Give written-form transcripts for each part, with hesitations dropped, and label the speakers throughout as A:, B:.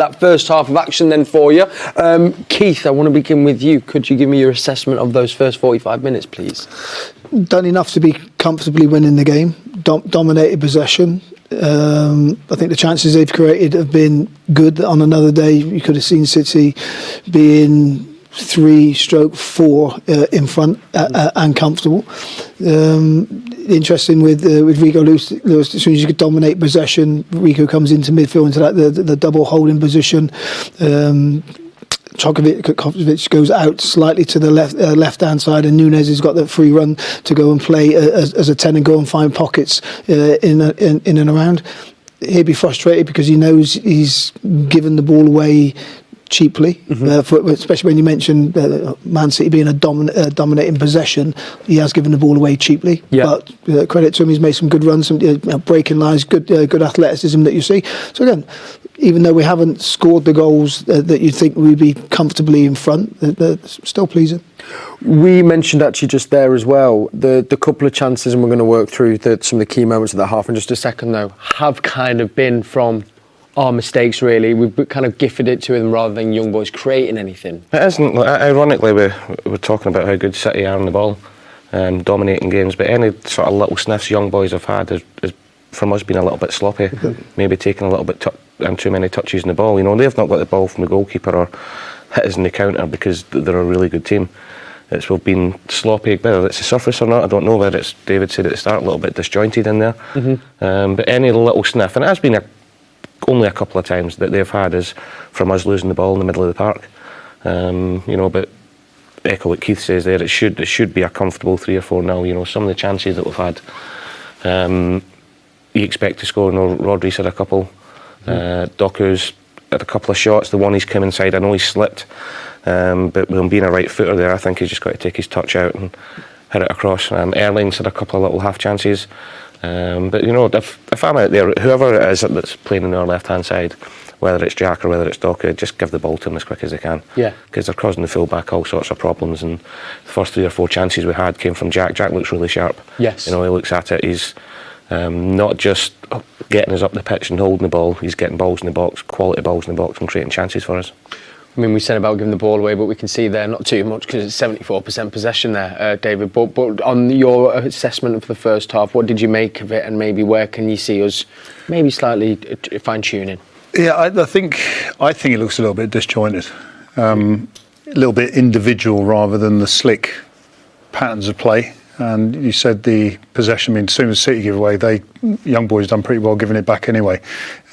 A: That first half of action then for you. Keith, I want to begin with you. Could you give me your assessment of those first 45 minutes, please?
B: Done enough to be comfortably winning the game. Dominated possession. I think the chances they've created have been good. On another day, you could have seen City being 3/4 in front and comfortable. Interesting with Rico Lewis, as soon as you could dominate possession, Rico comes into midfield into that the double holding position. Kovacic goes out slightly to the left hand side, and Nunes has got that free run to go and play as a 10 and go and find pockets in and around. He'd be frustrated because he knows he's given the ball away cheaply, especially when you mentioned Man City being a dominating possession. He has given the ball away cheaply, but credit to him, he's made some good runs, some breaking lines, good athleticism that you see. So again, even though we haven't scored the goals that you'd think we'd be comfortably in front, they're still pleasing.
A: We mentioned actually just there as well, the couple of chances, and we're going to work through some of the key moments of that half in just a second though, have kind of been from our mistakes really. We've kind of gifted it to them rather than young boys creating anything. It
C: isn't. Ironically, we're talking about how good City are on the ball, dominating games, but any sort of little sniffs young boys have had is from us being a little bit sloppy, maybe taking a little bit too many touches in the ball. You know, they've not got the ball from the goalkeeper or hit us in the counter because they're a really good team. We've been sloppy, whether it's the surface or not, I don't know. Whether it's, David said at the start, a little bit disjointed in there. But any little sniff, and it has been only a couple of times that they've had is from us losing the ball in the middle of the park. You know, but echo what Keith says there, it should be a comfortable 3 or 4-0. You know, some of the chances that we've had, you expect to score. You know, Rodri's had a couple, Doku's had a couple of shots. The one he's come inside, I know he's slipped, but with him being a right footer there, I think he's just got to take his touch out and hit it across. Erling's had a couple of little half chances. But you know, if I'm out there, whoever it is that's playing on our left-hand side, whether it's Jack or whether it's Doku, just give the ball to them as quick as they can. Yeah. Because they're causing the full-back all sorts of problems, and the first 3 or 4 chances we had came from Jack. Jack looks really sharp. Yes. You know, he looks at it, he's not just getting us up the pitch and holding the ball, he's getting balls in the box, quality balls in the box, and creating chances for us. I mean, we said about giving the ball away, but we can see there not too much because it's 74% possession there, David. But on your assessment of the first half, what did you make of it, and maybe where can you see us maybe slightly fine-tuning? Yeah,
D: I think it looks a little bit disjointed, a little bit individual rather than the slick patterns of play. And you said the possession, I mean, as soon as City give away, young boys done pretty well giving it back anyway.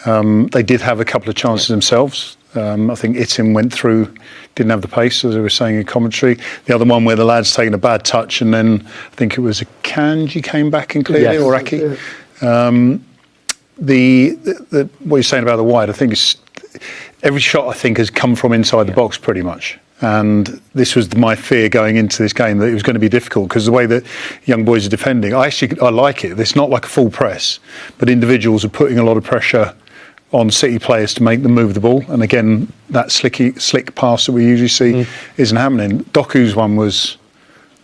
D: They did have a couple of chances themselves. I think Itim went through, didn't have the pace, as I was saying in commentary. The other one where the lad's taken a bad touch, and then I think it was a Kanji came back and cleared it, or Aki. What you're saying about the wide, I think every shot I think has come from inside the box pretty much. And this was my fear going into this game, that it was going to be difficult because the way that young boys are defending, I like it. It's not like a full press, but individuals are putting a lot of pressure on City players to make them move the ball. And again, that slick pass that we usually see isn't happening. Doku's one was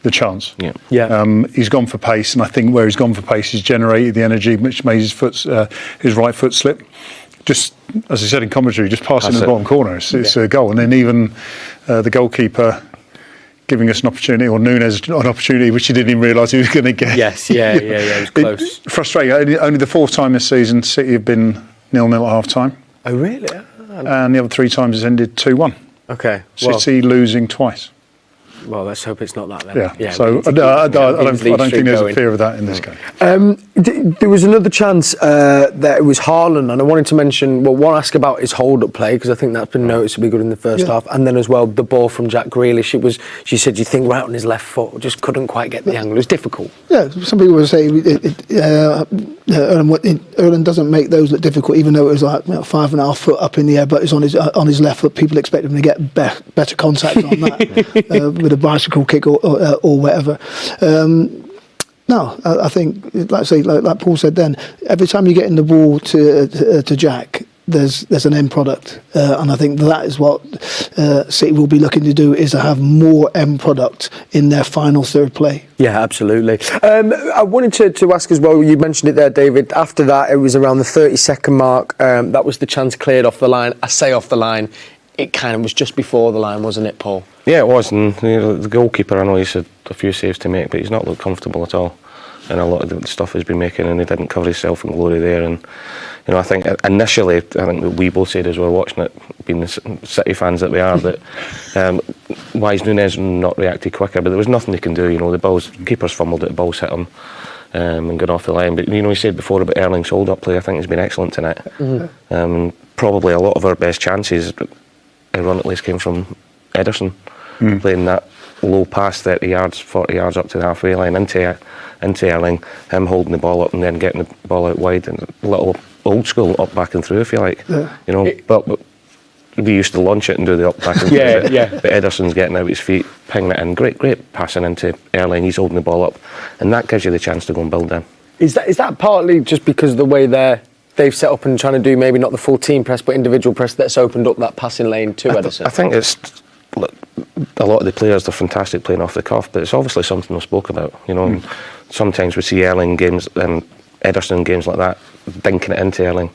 D: the chance. He's gone for pace, and I think where he's gone for pace, he's generated the energy which made his right foot slip. Just as I said in commentary, just passing in the bottom corner, it's a goal. And then even the goalkeeper giving us an opportunity, or Nunes an opportunity which he didn't even realise he was going to get. Yes, it was close. Frustrating. Only the 4th time this season City have been 0-0 at half time. Oh really? And the other 3 times it's ended 2-1. Okay. City losing twice. Well, let's hope it's not that then. Yeah. So I don't think there's a fear of that in this game.
A: There was another chance that it was Haaland, and I wanted to mention, ask about his hold-up play, because I think that's been noticeably good in the first half, and then as well the ball from Jack Grealish. It was, she said, you think right on his left foot, just couldn't quite get the angle. It was difficult. Yeah, some people would say Erling doesn't make those look difficult, even though it was like 5.5 foot up in the air, but it's on his left foot. People expect him to get better contact on that with a bicycle kick or whatever. No, I think, like Paul said then, every time you get in the ball to Jack,
B: there's an end product, and I think that is what City will be looking to do, is to have more end product in their final third play.
A: Yeah, absolutely. I wanted to ask as well, you mentioned it there, David, after that it was around the 30-second mark, that was the chance cleared off the line. I say off the line, it kind of was just before the line, wasn't it, Paul?
C: Yeah, it was, and the goalkeeper, I know he's had a few saves to make, but he's not looked comfortable at all. And a lot of the stuff he's been making, and he didn't cover himself in glory there. And I think initially, I think we both said as we were watching it, being the City fans that we are, that why is Nunez not reacted quicker? But there was nothing he can do. The keeper's fumbled it, the ball's hit him and gone off the line. But he said before about Erling's hold-up play. I think he's been excellent tonight. Probably a lot of our best chances, ironically, came from Ederson playing that low pass 30 yards, 40 yards up to the halfway line into Erling, him holding the ball up and then getting the ball out wide, and a little old school up, back and through, if you like. But we used to launch it and do the up, back and through. But Ederson's getting out his feet, pinging it in, great passing into Erling, he's holding the ball up, and that gives you the chance to go and build them. Is
A: that partly just because of the way they've set up and trying to do maybe not the full team press but individual press that's opened up that passing lane to Ederson?
C: I think it's a lot of the players, they're fantastic playing off the cuff, but it's obviously something we spoke about. And sometimes we see Erling games and Ederson games like that, dinking it into Erling,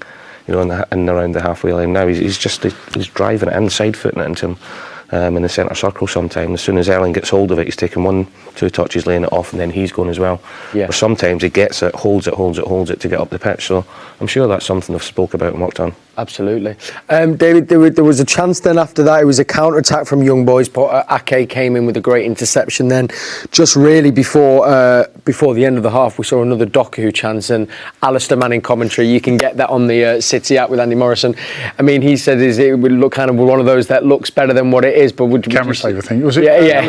C: in and around the halfway line. Now he's driving it inside, footing it into him in the centre circle sometimes. As soon as Erling gets hold of it, he's taking 1-2 touches, laying it off, and then he's going as well. Or sometimes he gets it, holds it to get up the pitch. So I'm sure that's something they've spoke about and worked on.
A: Absolutely. David, there was a chance then after that. It was a counter-attack from Young Boys, but Ake came in with a great interception. Then just really before the end of the half, we saw another Doku chance, and Alistair Mann in commentary. You can get that on the City app with Andy Morrison. I mean, he said it would look kind of one of those that looks better than what it is, but would
D: camera save, I think. Was it?
A: Yeah.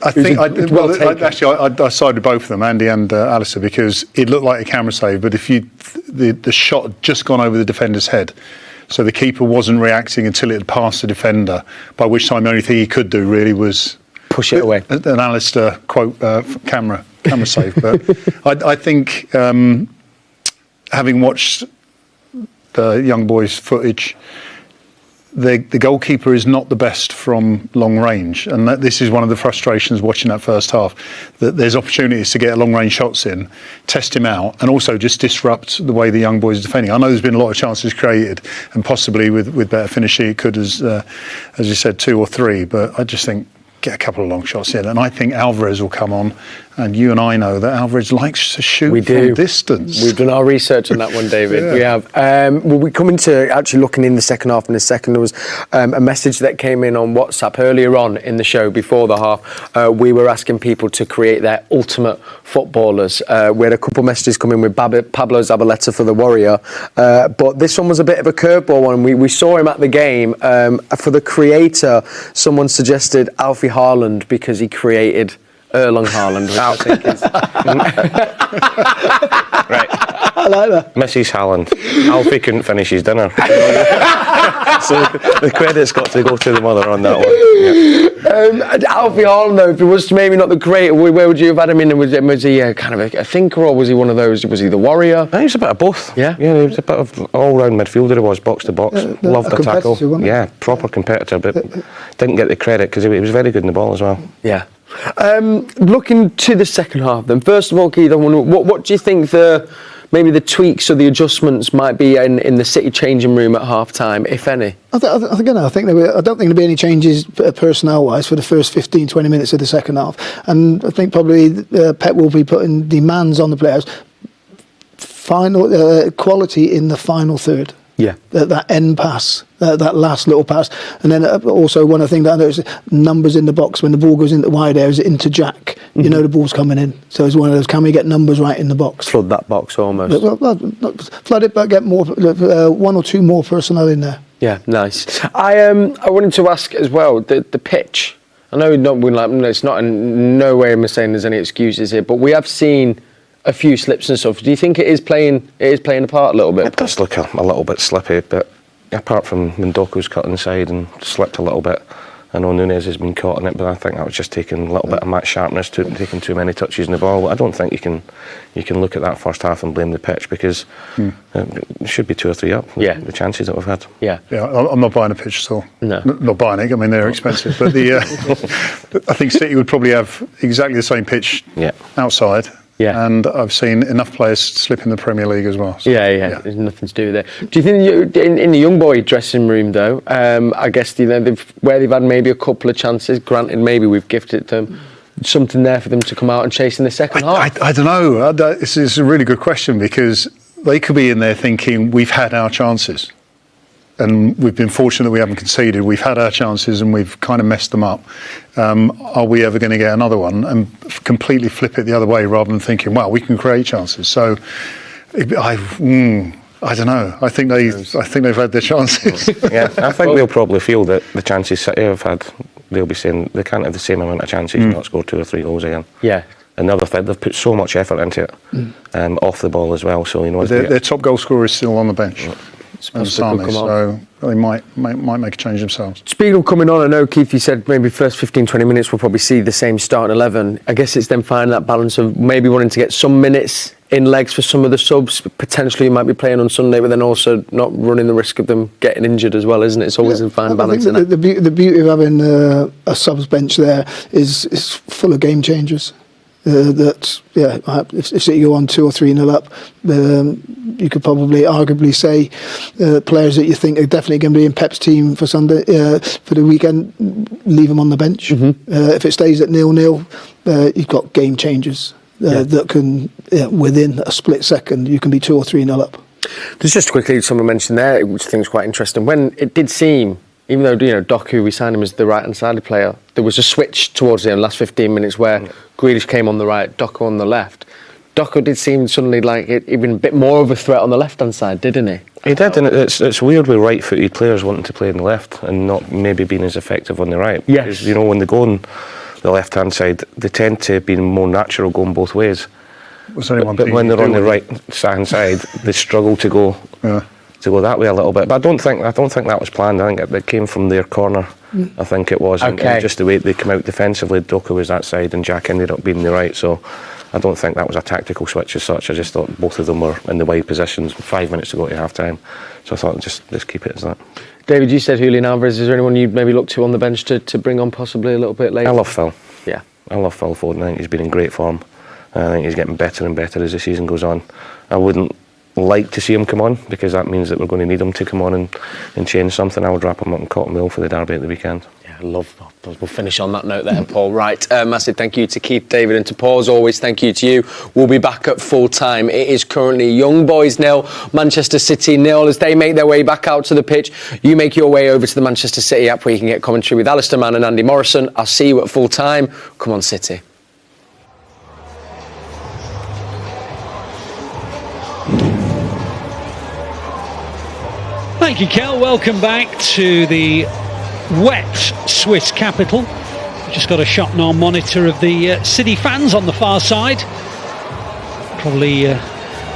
D: I think I sided both of them, Andy and Alistair, because it looked like a camera save, but if the shot had just gone over the defender's head, so the keeper wasn't reacting until it had passed the defender, by which time the only thing he could do really was
A: push it away.
D: An Alistair quote, camera save. But I think having watched the Young Boys footage, the goalkeeper is not the best from long range, and this is one of the frustrations watching that first half, that there's opportunities to get long range shots in, test him out, and also just disrupt the way the Young Boys are defending. I know there's been a lot of chances created, and possibly with better finishing it could, as you said, 2 or 3, but I just think get a couple of long shots in, and I think Alvarez will come on, and you and I know that Alvarez likes to shoot from distance.
A: We've done our research on that one, David. We have. Well, we come into actually looking in the second half in a second. There was a message that came in on WhatsApp earlier on in the show before the half. We were asking people to create their ultimate footballers. We had a couple of messages come in with Pablo Zabaleta for the Warrior, but this one was a bit of a curveball one. We saw him at the game. For the creator, someone suggested Alfie Haaland because he created Erling Haaland, which I think is...
C: Right.
B: I like that.
C: Mrs. Haaland. Alfie couldn't finish his dinner. So the credit's got to go to the mother on that one. Yeah.
A: Alfie Haaland, though, if he was maybe not the creator, where would you have had him in? Was he kind of a thinker, or was he one of those? Was he the warrior?
C: I think he was a bit of both.
A: Yeah,
C: he was a bit of all-round midfielder. He was box to box, loved the tackle. Yeah, proper competitor, but didn't get the credit because he was very good in the ball as well.
A: Yeah. Looking to the second half, then, first of all, Keith, what do you think maybe the tweaks or the adjustments might be in the City changing room at half time, if any?
B: I don't think there'll be any changes personnel-wise for the first 15-20 minutes of the second half, and I think probably Pep will be putting demands on the players. Final quality in the final third.
A: Yeah,
B: that end pass, that last little pass, and then also one of the things that I noticed, numbers in the box when the ball goes into wide areas, into Jack. You know the ball's coming in, so it's one of those. Can we get numbers right in the box?
A: Flood that box almost.
B: Well, not flood it, but get more, 1 or 2 more personnel in there.
A: Yeah, nice. I wanted to ask as well the pitch. I know it's not in no way I'm saying there's any excuses here, but we have seen a few slips and stuff. Do you think it is playing a part a little bit?
C: It does look a little bit slippy, but apart from when Doku's cut inside and slipped a little bit, I know Núñez has been caught in it, but I think that was just taking a little bit of match sharpness, taking too many touches in the ball. I don't think you can look at that first half and blame the pitch, because it should be 2 or 3 up.
A: Yeah.
C: The chances that we've had.
A: Yeah.
D: Yeah, I'm not buying a pitch at all.
A: No.
D: Not buying it. I mean, they're expensive, but I think City would probably have exactly the same pitch outside.
A: Yeah.
D: And I've seen enough players slip in the Premier League as well. So,
A: yeah. There's nothing to do with it. Do you think in the young boy dressing room, though, I guess where they've had maybe a couple of chances, granted maybe we've gifted them, something there for them to come out and chase in the second half?
D: I don't know. This is a really good question, because they could be in there thinking we've had our chances. And we've been fortunate that we haven't conceded. We've had our chances and we've kind of messed them up. Are we ever going to get another one? And completely flip it the other way, rather than thinking, well, we can create chances. So I don't know. I think they've had their chances.
C: Yeah, I think they'll probably feel that the chances City have had, they'll be saying they can't have the same amount of chances and not score 2 or 3 goals again.
A: Yeah.
C: Another thing, they've put so much effort into it, off the ball as well. So
D: their top goal scorer is still on the bench. And Sami, so they might make a change themselves.
A: Speaking of coming on, I know, Keith, you said maybe first 15-20 minutes we'll probably see the same starting 11. I guess it's then finding that balance of maybe wanting to get some minutes in legs for some of the subs. Potentially you might be playing on Sunday, but then also not running the risk of them getting injured as well, isn't it? It's always a fine balance.
B: I think the beauty of having a subs bench there is full of game changers. If City go on 2 or 3-0 up, you could probably arguably say players that you think are definitely going to be in Pep's team for Sunday, for the weekend, leave them on the bench. If it stays at 0-0, you've got game changers that can, within a split second, you can be 2 or 3-0 up.
A: There's just quickly, someone mentioned there, which I think is quite interesting. When it did seem, even though Doku, we signed him as the right-hand sided player, there was a switch towards the end, last 15 minutes, where Grealish came on the right, Doku on the left. Doku did seem suddenly like even a bit more of a threat on the left-hand side, didn't he?
C: He did, and it's weird with right-footed players wanting to play on the left and not maybe being as effective on the right.
A: Yes.
C: Because, when they go on the left-hand side, they tend to be more natural going both ways. But when they're on the right-hand side, they struggle to go that way a little bit. But I don't think that was planned. I think it came from their corner. I think it was.
A: Okay.
C: And just the way they came out defensively, Doku was that side and Jack ended up being the right. So I don't think that was a tactical switch as such. I just thought both of them were in the wide positions 5 minutes to go to half-time. So I thought let's keep it as that.
A: David, you said Julian Alvarez. Is there anyone you'd maybe look to on the bench to bring on possibly a little bit later?
C: I love Phil.
A: Yeah.
C: I love Phil Foden. I think he's been in great form. I think he's getting better and better as the season goes on. I wouldn't like to see him come on, because that means that we're going to need him to come on and change something. I would wrap him up in Cotton Mill for the derby at the weekend.
A: Yeah, I love that. We'll finish on that note there, Paul. Right, massive thank you to Keith, David, and to Paul. As always, thank you to you. We'll be back at full time. It is currently Young Boys 0, Manchester City 0. As they make their way back out to the pitch, you make your way over to the Manchester City app, where you can get commentary with Alistair Mann and Andy Morrison. I'll see you at full time. Come on, City.
E: Thank you, Curle. Welcome back to the wet Swiss capital. Just got a shot now on monitor of the City fans on the far side. Probably